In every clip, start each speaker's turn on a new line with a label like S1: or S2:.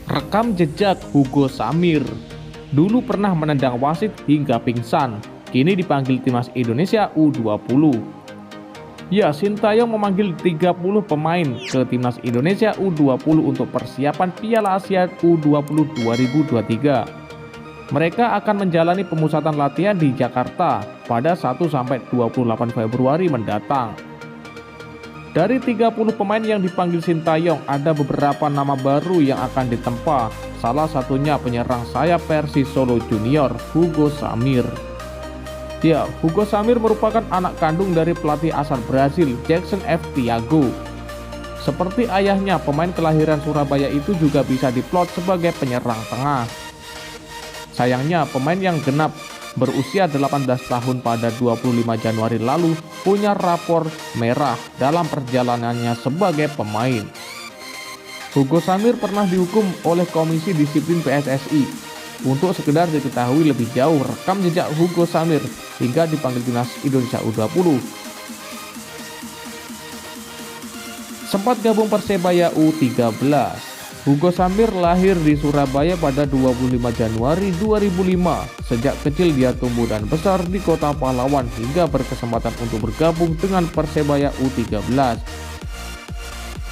S1: Rekam jejak Hugo Samir. Dulu pernah menendang wasit hingga pingsan, kini dipanggil timnas Indonesia U20. Ya, Sintayong memanggil 30 pemain ke timnas Indonesia U20 untuk persiapan Piala Asia U20 2023. Mereka akan menjalani pemusatan latihan di Jakarta pada 1-28 Februari mendatang. Dari 30 pemain yang dipanggil Sintayong, ada beberapa nama baru yang akan ditempa. Salah satunya penyerang sayap Persis Solo Junior, Hugo Samir. Ya, Hugo Samir merupakan anak kandung dari pelatih asal Brasil, Jackson F. Thiago. Seperti ayahnya, pemain kelahiran Surabaya itu juga bisa diplot sebagai penyerang tengah. Sayangnya, pemain yang genap berusia 18 tahun pada 25 Januari lalu punya rapor merah dalam perjalanannya sebagai pemain. Hugo Samir pernah dihukum oleh Komisi Disiplin PSSI. Untuk sekedar diketahui lebih jauh rekam jejak Hugo Samir hingga dipanggil timnas Indonesia U20. Sempat gabung Persebaya U13. Hugo Samir lahir di Surabaya pada 25 Januari 2005. Sejak kecil dia tumbuh dan besar di kota pahlawan hingga berkesempatan untuk bergabung dengan Persebaya U13.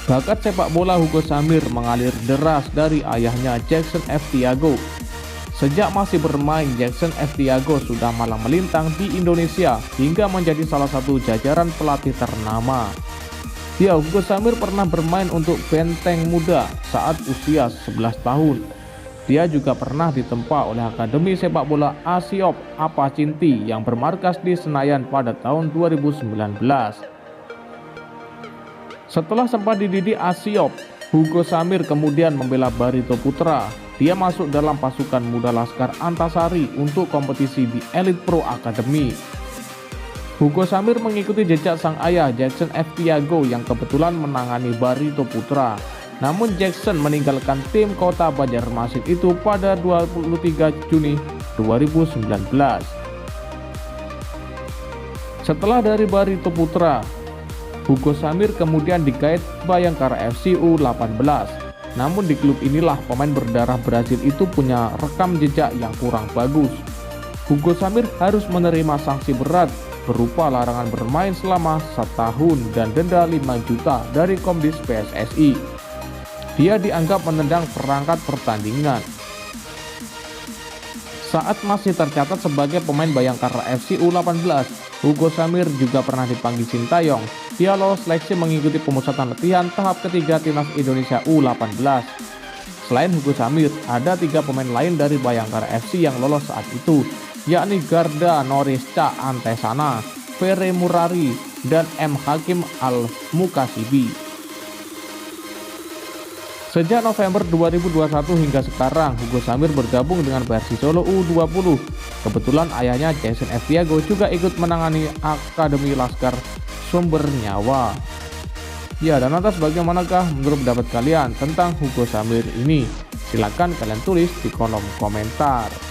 S1: Bakat sepak bola Hugo Samir mengalir deras dari ayahnya Jackson F. Thiago. Sejak masih bermain, Jackson F. Thiago sudah malang melintang di Indonesia hingga menjadi salah satu jajaran pelatih ternama. Ya, Hugo Samir pernah bermain untuk Benteng Muda saat usia 11 tahun. Dia juga pernah ditempa oleh Akademi Sepak Bola Asiop Apacinti yang bermarkas di Senayan pada tahun 2019. Setelah sempat dididik Asiop, Hugo Samir kemudian membela Barito Putra. Dia masuk dalam pasukan muda Laskar Antasari untuk kompetisi di Elite Pro Academy. Hugo Samir mengikuti jejak sang ayah Jackson F. Thiago yang kebetulan menangani Barito Putra. Namun Jackson meninggalkan tim kota Banjarmasin itu pada 23 Juni 2019. Setelah dari Barito Putra, Hugo Samir kemudian digait Bayangkara FC U18. Namun di klub inilah pemain berdarah Brasil itu punya rekam jejak yang kurang bagus. Hugo Samir harus menerima sanksi berat berupa larangan bermain selama 1 tahun dan denda 5 juta dari Komdis PSSI. Dia dianggap menendang perangkat pertandingan. Saat masih tercatat sebagai pemain Bayangkara FC U18, Hugo Samir juga pernah dipanggil Sintayong. Dia lolos seleksi mengikuti pemusatan latihan tahap ketiga timnas Indonesia U18. Selain Hugo Samir, ada 3 pemain lain dari Bayangkara FC yang lolos saat itu, yakni Garda Norisca Antesana, Fere Murari, dan M. Hakim Al-Mukasibi. Sejak November 2021 hingga sekarang, Hugo Samir bergabung dengan Persis Solo U20. Kebetulan ayahnya Jackson F. Thiago juga ikut menangani Akademi Laskar Sumber Nyawa. Ya, dan atas bagaimanakah menurut pendapat kalian tentang Hugo Samir ini? Silakan kalian tulis di kolom komentar.